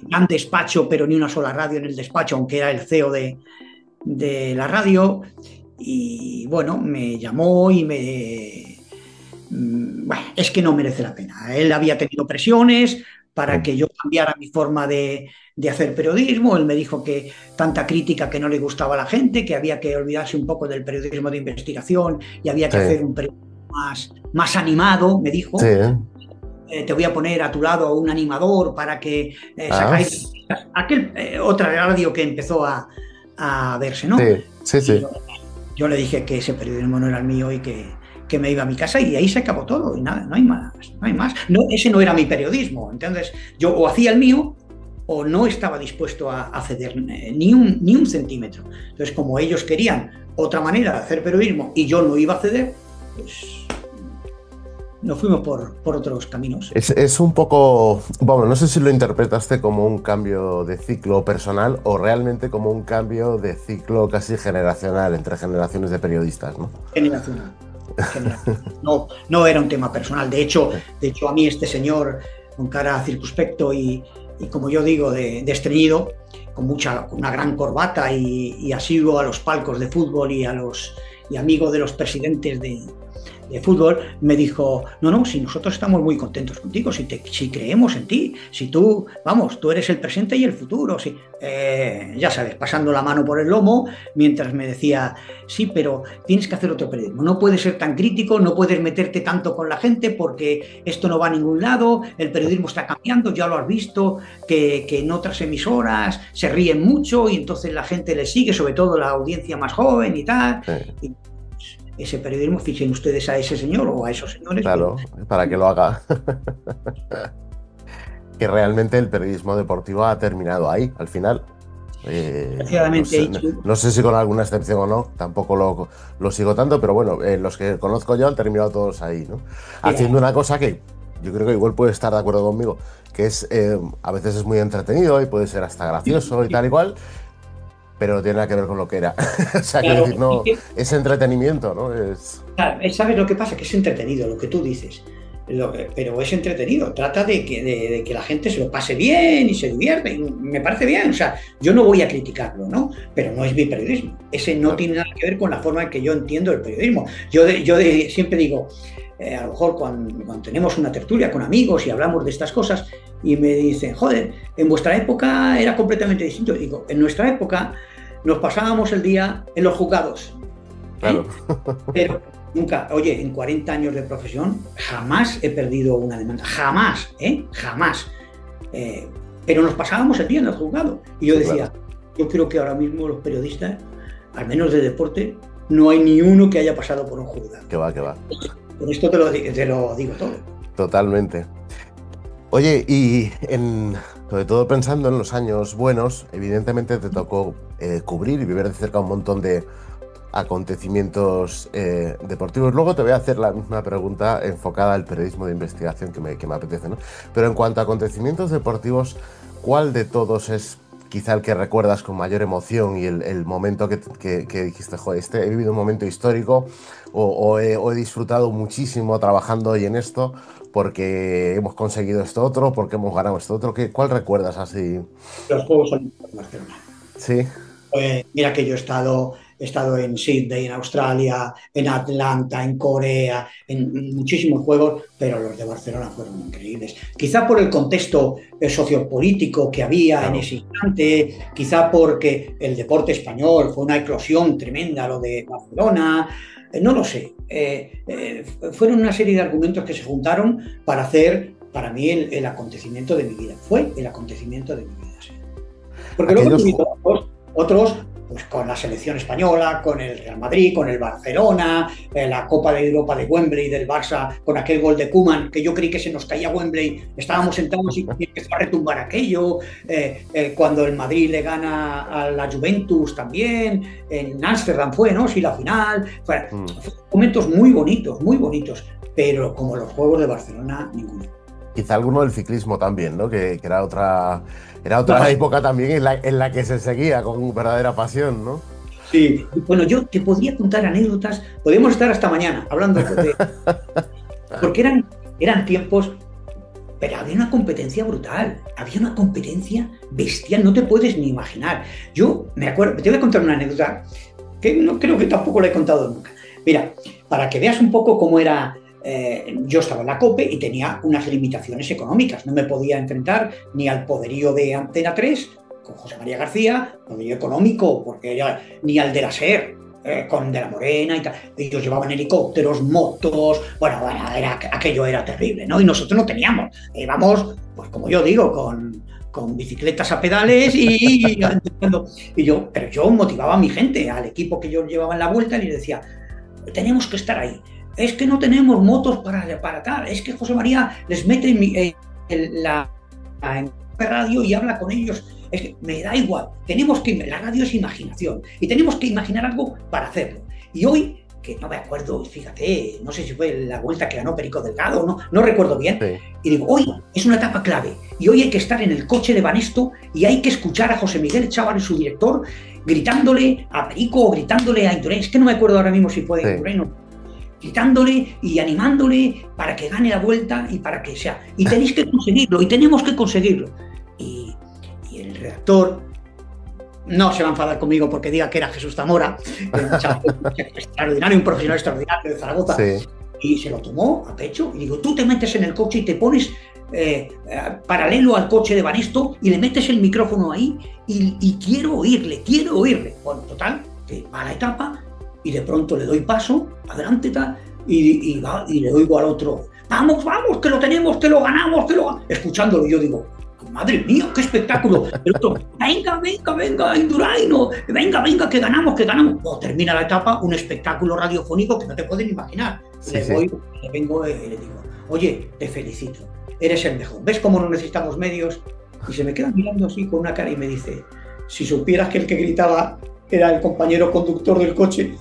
gran despacho, pero ni una sola radio en el despacho, aunque era el CEO de la radio. Y bueno, me llamó y bueno, es que no merece la pena. Él había tenido presiones para Mm, que yo cambiara mi forma de hacer periodismo. Él me dijo que tanta crítica que no le gustaba a la gente, que había que olvidarse un poco del periodismo de investigación y había que sí, hacer un periodismo más animado, me sí, dijo. Te voy a poner a tu lado a un animador para que ah, sacáis aquel otra radio que empezó a verse, ¿no? sí, sí, Y sí. yo le dije que ese periodismo no era el mío y que me iba a mi casa y ahí se acabó todo y nada, no hay más, no hay más. No, ese no era mi periodismo, entonces yo o hacía el mío o no estaba dispuesto a ceder ni un centímetro. Entonces, como ellos querían otra manera de hacer periodismo y yo no iba a ceder, pues nos fuimos por otros caminos. Es un poco, bueno, no sé si lo interpretaste como un cambio de ciclo personal o realmente como un cambio de ciclo casi generacional entre generaciones de periodistas, ¿no? Generacional. Generacional. No, no era un tema personal. De hecho, a mí este señor con cara circunspecto y como yo digo, de estreñido, con una gran corbata y asiduo a los palcos de fútbol y amigo de los presidentes de fútbol, me dijo, no, si nosotros estamos muy contentos contigo, si creemos en ti, si tú, vamos, tú eres el presente y el futuro, si, ya sabes, pasando la mano por el lomo, mientras me decía, sí, pero tienes que hacer otro periodismo, no puedes ser tan crítico, no puedes meterte tanto con la gente porque esto no va a ningún lado, el periodismo está cambiando, ya lo has visto, que en otras emisoras se ríen mucho y entonces la gente le sigue, sobre todo la audiencia más joven y tal, Sí, y ese periodismo, fichen ustedes a ese señor o a esos señores. claro, para que lo haga. Que realmente el periodismo deportivo ha terminado ahí, al final. Desgraciadamente, no sé si con alguna excepción o no, tampoco lo sigo tanto, pero bueno, los que conozco yo han terminado todos ahí, ¿no? mira, Haciendo una cosa que yo creo que igual puede estar de acuerdo conmigo, que es a veces es muy entretenido y puede ser hasta gracioso y tal y cual, pero no tiene nada que ver con lo que era. O sea, quiero claro, decir, no, es entretenimiento, ¿no? Es... claro, ¿sabes lo que pasa? Que es entretenido lo que tú dices, pero es entretenido. Trata de que la gente se lo pase bien y se divierte. Y me parece bien, o sea, yo no voy a criticarlo, ¿no? Pero no es mi periodismo. Ese no Claro. tiene nada que ver con la forma en que yo entiendo el periodismo. Siempre digo, a lo mejor cuando tenemos una tertulia con amigos y hablamos de estas cosas y me dicen, joder, en vuestra época era completamente distinto. Digo, en nuestra época nos pasábamos el día en los juzgados, ¿eh? Claro. Pero nunca, oye, en 40 años de profesión jamás he perdido una demanda, jamás, ¿eh? Jamás. Pero nos pasábamos el día en el juzgado. Y yo Sí, decía, claro. yo creo que ahora mismo los periodistas, al menos de deporte, no hay ni uno que haya pasado por un juzgado. Que va, que va. Con esto te lo digo todo. Totalmente. Oye, sobre todo pensando en los años buenos, evidentemente te tocó cubrir y vivir de cerca un montón de acontecimientos deportivos. Luego te voy a hacer la misma pregunta enfocada al periodismo de investigación que me apetece, ¿no? Pero en cuanto a acontecimientos deportivos, ¿cuál de todos es quizá el que recuerdas con mayor emoción y el momento que dijiste, joder, he vivido un momento histórico o he disfrutado muchísimo trabajando hoy en esto porque hemos conseguido esto otro, porque hemos ganado esto otro? ¿Cuál recuerdas así? Los Juegos Olímpicos de Barcelona. Sí, Mira que yo he estado en Sydney, en Australia, en Atlanta, en Corea, en muchísimos juegos, pero los de Barcelona fueron increíbles. Quizá por el contexto sociopolítico que había en claro. ese instante, quizá porque el deporte español fue una eclosión tremenda, lo de Barcelona, no lo sé. Fueron una serie de argumentos que se juntaron para hacer, para mí, el acontecimiento de mi vida. Fue el acontecimiento de mi vida, sí. Porque luego he Aquellos, tenido otros, pues con la selección española, con el Real Madrid, con el Barcelona, la Copa de Europa de Wembley del Barça, con aquel gol de Koeman, que yo creí que se nos caía Wembley, estábamos sentados y empezó a retumbar aquello, cuando el Madrid le gana a la Juventus también, en Ámsterdam fue, ¿no? Sí, la final, fueron momentos muy bonitos, pero como los Juegos de Barcelona, ninguno. quizá alguno del ciclismo también, ¿no? Que era otra época también en la que se seguía con verdadera pasión, ¿no? Sí, bueno, yo te podría contar anécdotas, podemos estar hasta mañana hablando porque eran tiempos, pero había una competencia brutal, había una competencia bestial, no te puedes ni imaginar. Yo me acuerdo, te voy a contar una anécdota que no creo que tampoco la he contado nunca. Mira, para que veas un poco cómo era, yo estaba en la COPE y tenía unas limitaciones económicas, no me podía enfrentar ni al poderío de Antena 3 con José María García, poderío económico, porque ni al de la SER, con De la Morena y tal. Ellos llevaban helicópteros, motos, bueno, aquello era terrible, ¿no? Y nosotros no teníamos, íbamos, pues como yo digo, con bicicletas a pedales pero yo motivaba a mi gente, al equipo que yo llevaba en la vuelta, y les decía, tenemos que estar ahí. Es que no tenemos motos para tal, es que José María les mete en la radio y habla con ellos. Es que me da igual, la radio es imaginación y tenemos que imaginar algo para hacerlo. Y hoy, que no me acuerdo, fíjate, no sé si fue la vuelta que ganó Perico Delgado, no recuerdo bien, Sí. y digo, hoy es una etapa clave y hoy hay que estar en el coche de Banesto y hay que escuchar a José Miguel Chávarri, su director, gritándole a Perico o gritándole a Indurain, es que no me acuerdo ahora mismo si fue de Indurain o gritándole y animándole para que gane la vuelta y para que sea. Y tenéis que conseguirlo, y tenemos que conseguirlo. Y el redactor no se va a enfadar conmigo porque diga que era Jesús Zamora, extraordinario, un profesional extraordinario de Zaragoza, Sí. y se lo tomó a pecho. Y digo, tú te metes en el coche y te pones paralelo al coche de Banesto y le metes el micrófono ahí y quiero oírle. Bueno, total, que va la etapa y de pronto le doy paso, adelante, tal, y le oigo al otro, vamos, que lo tenemos, que lo ganamos, escuchándolo. Yo digo, madre mía, qué espectáculo. El otro, venga, Indurain, venga, que ganamos. No, termina la etapa, un espectáculo radiofónico que no te pueden imaginar. Sí, le vengo y le digo, oye, te felicito, eres el mejor. ¿Ves cómo no necesitamos medios? Y se me queda mirando así con una cara y me dice, si supieras que el que gritaba era el compañero conductor del coche,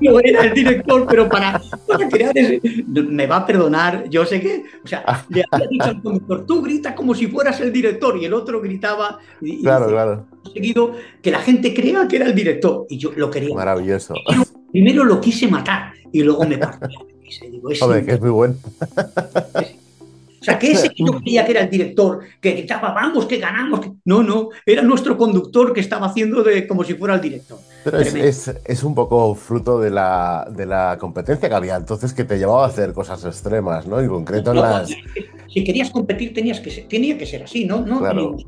no era el director, pero para crear ese... Me va a perdonar, yo sé que... O sea, le había dicho al conductor, tú gritas como si fueras el director, y el otro gritaba y Claro, dice, claro. he conseguido que la gente crea que era el director, y yo lo quería matar. Maravilloso. Primero lo quise matar, y luego me partí. Digo, Joder, que es muy bueno. O sea, que ese que yo creía que era el director, que gritaba, vamos, que ganamos. No, no, era nuestro conductor que estaba haciendo como si fuera el director. Pero es un poco fruto de la competencia que había entonces, que te llevaba a hacer cosas extremas, ¿no? En concreto en las... Si querías competir tenía que ser así, ¿no? No Claro. teníamos...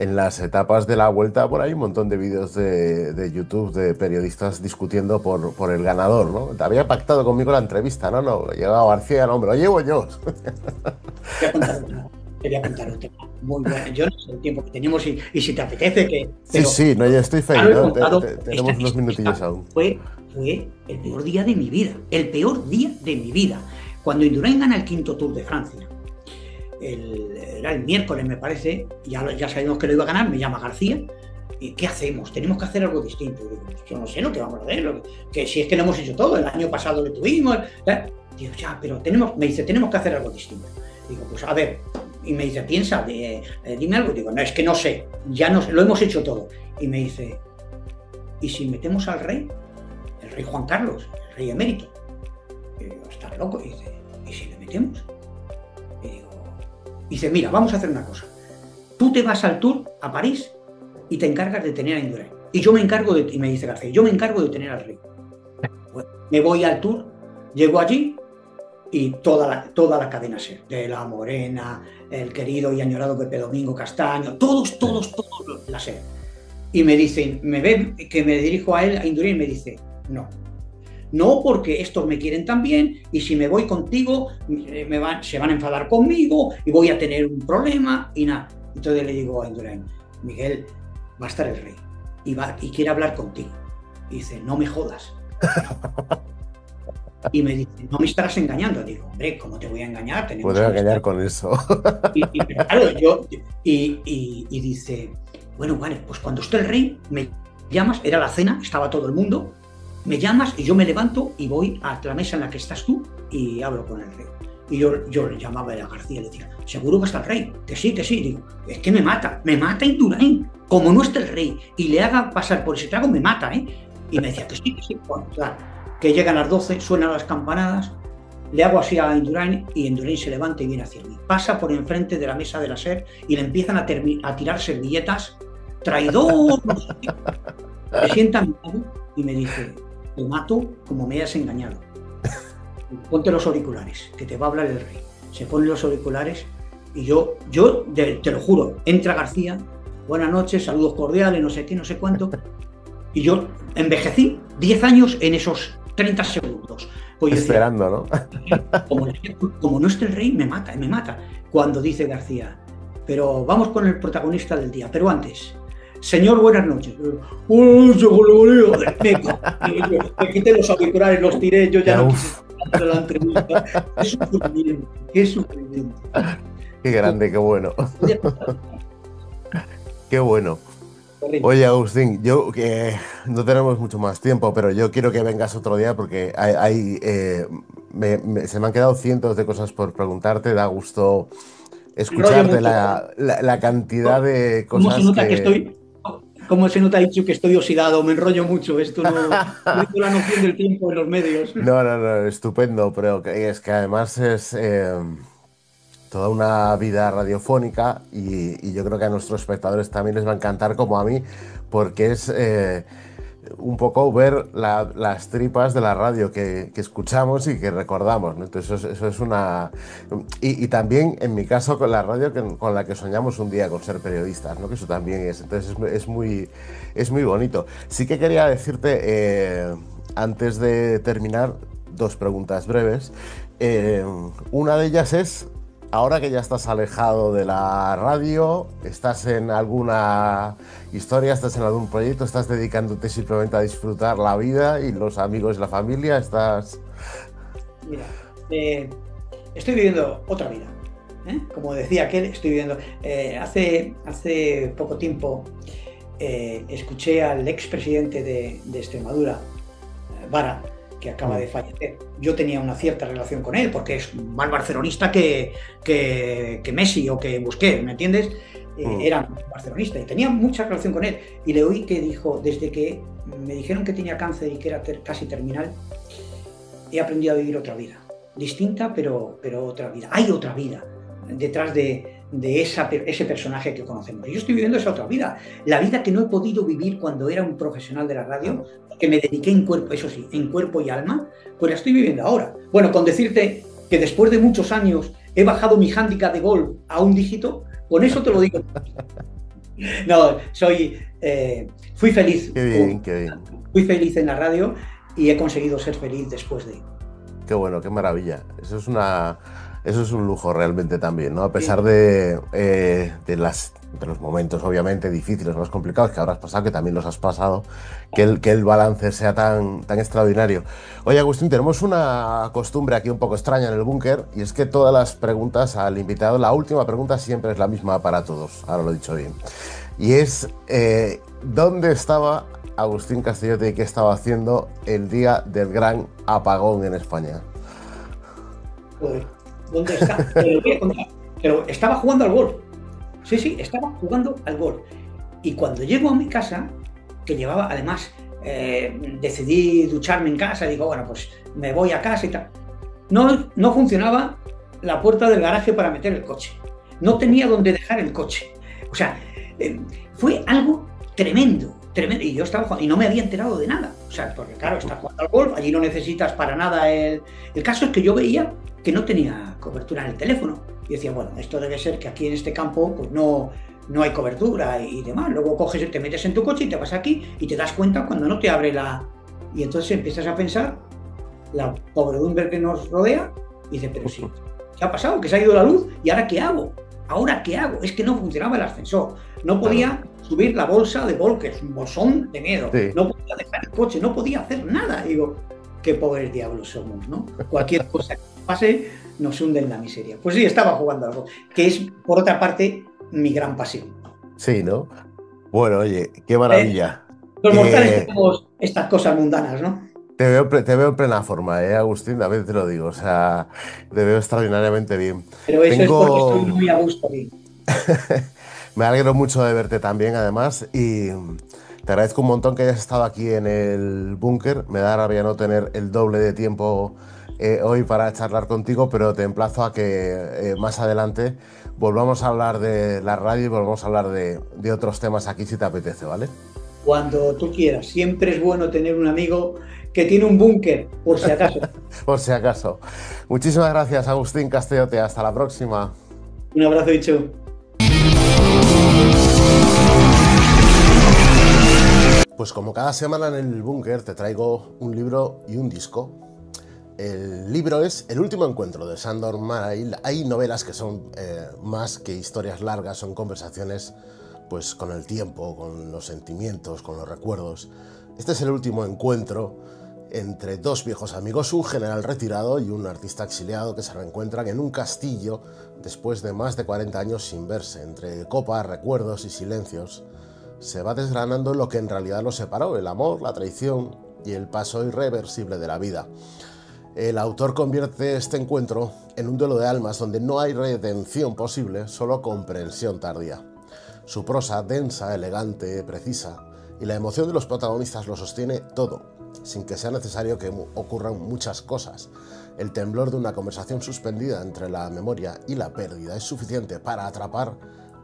En las etapas de la vuelta, por ahí un montón de vídeos de YouTube de periodistas discutiendo por el ganador, ¿no? Te había pactado conmigo la entrevista, ¿no? No, llegaba García, no, me lo llevo yo. Te voy a contar un tema muy bueno. Yo no sé el tiempo que tenemos y si te apetece que... Pero, sí, no, ya estoy feliz, ¿no? Tenemos unos minutillos aún. Fue el peor día de mi vida, el peor día de mi vida. Cuando Indurain gana el 5.º Tour de Francia, era el miércoles, me parece, ya sabíamos que lo iba a ganar, me llama García, ¿y qué hacemos? Tenemos que hacer algo distinto. Digo, yo no sé lo que vamos a hacer, que si es que lo hemos hecho todo, el año pasado lo tuvimos, digo, ya, pero me dice, tenemos que hacer algo distinto. Digo, pues a ver, y me dice, piensa, dime algo. Digo, no, es que no sé, ya no sé, lo hemos hecho todo. Y me dice, ¿y si metemos al rey? El rey Juan Carlos, el rey emérito. Y digo, estás loco. Y dice, ¿y si le metemos? Y dice, mira, vamos a hacer una cosa. Tú te vas al Tour a París y te encargas de tener a Indurain. Y yo me encargo y me dice García, yo me encargo de tener al rey. Bueno, me voy al Tour, llego allí y toda la cadena SER, de La Morena, el querido y añorado Pepe Domingo Castaño, todos la SER. Y me dicen, me ven que me dirijo a él, a Indurain, y me dice, no, porque estos me quieren tan bien y si me voy contigo se van a enfadar conmigo y voy a tener un problema y nada. Entonces le digo a Indurain, Miguel, va a estar el rey y quiere hablar contigo. Y dice, no me jodas. Y me dice, no me estarás engañando. Digo, hombre, ¿cómo te voy a engañar? Puedo engañar con eso. Y dice, bueno, vale, pues cuando esté el rey, me llamas, era la cena, estaba todo el mundo, me llamas y yo me levanto y voy a la mesa en la que estás tú y hablo con el rey. Y yo le llamaba a García y le decía, ¿seguro que está el rey? Que sí. Digo, es que me mata Indurain. Como no esté el rey y le haga pasar por ese trago, me mata, ¿eh? Y me decía que sí. Bueno, claro, que llegan las 12, suenan las campanadas, le hago así a Indurain y Indurain se levanta y viene hacia mí. Pasa por enfrente de la mesa de la SER y le empiezan a tirar servilletas. ¡Traidor! Se sienta a mi lado y me dice, te mato como me hayas engañado. Ponte los auriculares, que te va a hablar el rey. Se ponen los auriculares y yo te lo juro, entra García, buenas noches, saludos cordiales, no sé qué, no sé cuánto. Y yo envejecí 10 años en esos 30 segundos. Pues esperando, decía, ¿no? Como no esté el rey, me mata. Cuando dice García, pero vamos con el protagonista del día, pero antes... Señor, buenas noches. Me quité los auriculares, los tiré, yo ya no quise hacer la entrevista. Qué sufrimiento. Qué grande, qué bueno. Qué bueno. Oye, Agustín, yo que no tenemos mucho más tiempo, pero yo quiero que vengas otro día porque se me han quedado cientos de cosas por preguntarte. Da gusto escucharte la cantidad de cosas. ¿Cómo se nota que estoy? ¿Cómo se nota, dicho, que estoy oxidado? Me enrollo mucho. Esto no tengo la noción del tiempo en los medios. No, estupendo, pero es que además es toda una vida radiofónica y yo creo que a nuestros espectadores también les va a encantar, como a mí, porque es un poco ver las tripas de la radio que escuchamos y que recordamos, ¿no? Entonces eso es una... Y también, en mi caso, con la radio con la que soñamos un día con ser periodistas, ¿no? Que eso también es. Entonces es muy bonito. Sí que quería decirte, antes de terminar, 2 preguntas breves. Una de ellas es... Ahora que ya estás alejado de la radio, ¿estás en alguna historia, estás en algún proyecto, estás dedicándote simplemente a disfrutar la vida y los amigos y la familia? ¿Estás...? Mira, estoy viviendo otra vida. Como decía aquel, estoy viviendo. Hace poco tiempo escuché al expresidente de Extremadura, Vara, que acaba de fallecer. Yo tenía una cierta relación con él, porque es más barcelonista que Messi o que Busquets, ¿me entiendes? Era barcelonista y tenía mucha relación con él. Y le oí que dijo, desde que me dijeron que tenía cáncer y que era casi terminal, he aprendido a vivir otra vida. Distinta, pero otra vida. Hay otra vida detrás de ese personaje que conocemos. Yo estoy viviendo esa otra vida. La vida que no he podido vivir cuando era un profesional de la radio, que me dediqué en cuerpo, eso sí, en cuerpo y alma, pues la estoy viviendo ahora. Bueno, con decirte que después de muchos años he bajado mi hándicap de golf a un dígito, con eso te lo digo. No, fui feliz. Qué bien, qué bien. Fui feliz en la radio y he conseguido ser feliz después de... Qué bueno, qué maravilla. Eso es un lujo realmente también, ¿no? A pesar de los momentos obviamente difíciles, más complicados que habrás pasado, que también los has pasado, que el balance sea tan extraordinario. Oye, Agustín, tenemos una costumbre aquí un poco extraña en el búnker, y es que todas las preguntas al invitado, la última pregunta siempre es la misma para todos, ahora lo he dicho bien. Y es, ¿dónde estaba Agustín Castellote y qué estaba haciendo el día del gran apagón en España? Joder, ¿dónde está? Te lo voy a contar. Pero estaba jugando al golf. Sí, estaba jugando al golf. Y cuando llego a mi casa, que llevaba, además, decidí ducharme en casa, digo, bueno, pues me voy a casa y tal. No funcionaba la puerta del garaje para meter el coche. No tenía dónde dejar el coche. O sea, fue algo tremendo. Tremendo, y yo estaba jugando, y no me había enterado de nada, o sea, porque claro, estás jugando al golf, allí no necesitas para nada el caso es que yo veía que no tenía cobertura en el teléfono, y decía, bueno, esto debe ser que aquí en este campo pues no hay cobertura y demás, luego coges, te metes en tu coche y te vas aquí, y te das cuenta cuando no te abre y entonces empiezas a pensar la pobredumbre que nos rodea, y dices, pero sí, ¿qué ha pasado? Que se ha ido la luz, ¿y ahora qué hago? ¿Ahora qué hago? Es que no funcionaba el ascensor, no podía subir la bolsa de golf, que es un bolsón de miedo, no podía dejar el coche, no podía hacer nada. Digo, qué pobres diablos somos, ¿no? Cualquier cosa que pase nos hunde en la miseria. Pues sí, estaba jugando algo, que es, por otra parte, mi gran pasión. Sí, ¿no? Bueno, oye, qué maravilla. Los mortales tenemos estas cosas mundanas, ¿no? Te veo en plena forma, Agustín? A veces te lo digo, o sea, te veo extraordinariamente bien. Pero eso es porque estoy muy a gusto aquí. Me alegro mucho de verte también, además, y te agradezco un montón que hayas estado aquí en el búnker. Me da rabia no tener el doble de tiempo hoy para charlar contigo, pero te emplazo a que más adelante volvamos a hablar de la radio y volvamos a hablar de otros temas aquí, si te apetece, ¿vale? Cuando tú quieras. Siempre es bueno tener un amigo que tiene un búnker, por si acaso. Por si acaso. Muchísimas gracias, Agustín Castellote. Hasta la próxima. Un abrazo, dicho. Pues como cada semana en el búnker te traigo un libro y un disco. El libro es El último encuentro de Sándor Márai. Hay novelas que son más que historias largas, son conversaciones pues con el tiempo, con los sentimientos, con los recuerdos. Este es el último encuentro entre dos viejos amigos, un general retirado y un artista exiliado que se reencuentran en un castillo después de más de 40 años sin verse. Entre copas, recuerdos y silencios se va desgranando lo que en realidad los separó, el amor, la traición y el paso irreversible de la vida. El autor convierte este encuentro en un duelo de almas donde no hay redención posible, solo comprensión tardía. Su prosa, densa, elegante, precisa, y la emoción de los protagonistas lo sostiene todo, sin que sea necesario que ocurran muchas cosas. El temblor de una conversación suspendida entre la memoria y la pérdida es suficiente para atrapar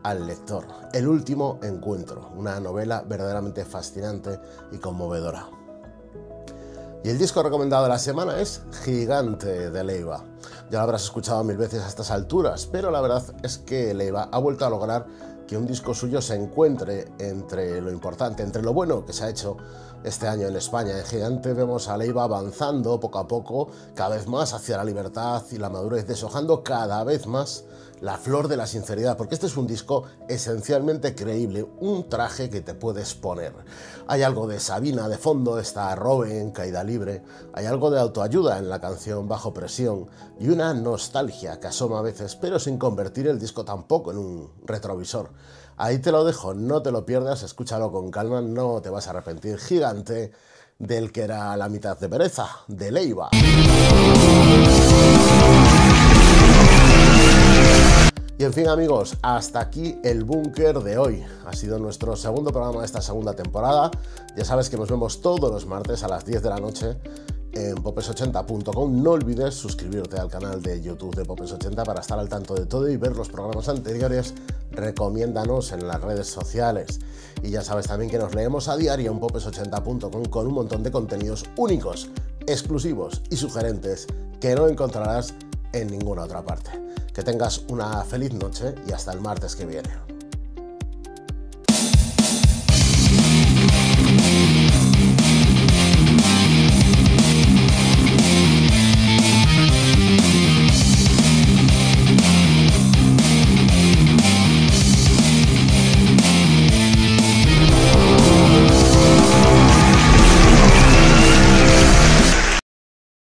al lector. El último encuentro, una novela verdaderamente fascinante y conmovedora. Y el disco recomendado de la semana es Gigante de Leiva. Ya lo habrás escuchado 1000 veces a estas alturas, pero la verdad es que Leiva ha vuelto a lograr que un disco suyo se encuentre entre lo importante, entre lo bueno que se ha hecho Este año en España, en Gigante, vemos a Leiva avanzando poco a poco, cada vez más hacia la libertad y la madurez, deshojando cada vez más la flor de la sinceridad, porque este es un disco esencialmente creíble, un traje que te puedes poner. Hay algo de Sabina de fondo, está Robe en Caída Libre, hay algo de autoayuda en la canción Bajo Presión y una nostalgia que asoma a veces, pero sin convertir el disco tampoco en un retrovisor. Ahí te lo dejo, no te lo pierdas, escúchalo con calma, no te vas a arrepentir. Gigante, del que era la mitad de pereza, de Leiva. Y en fin, amigos, hasta aquí el búnker de hoy. Ha sido nuestro segundo programa de esta segunda temporada. Ya sabes que nos vemos todos los martes a las 10 de la noche en popes80.com. No olvides suscribirte al canal de YouTube de Popes80 para estar al tanto de todo y ver los programas anteriores. Recomiéndanos en las redes sociales. Y ya sabes también que nos leemos a diario en popes80.com con un montón de contenidos únicos, exclusivos y sugerentes que no encontrarás en ninguna otra parte. Que tengas una feliz noche y hasta el martes que viene.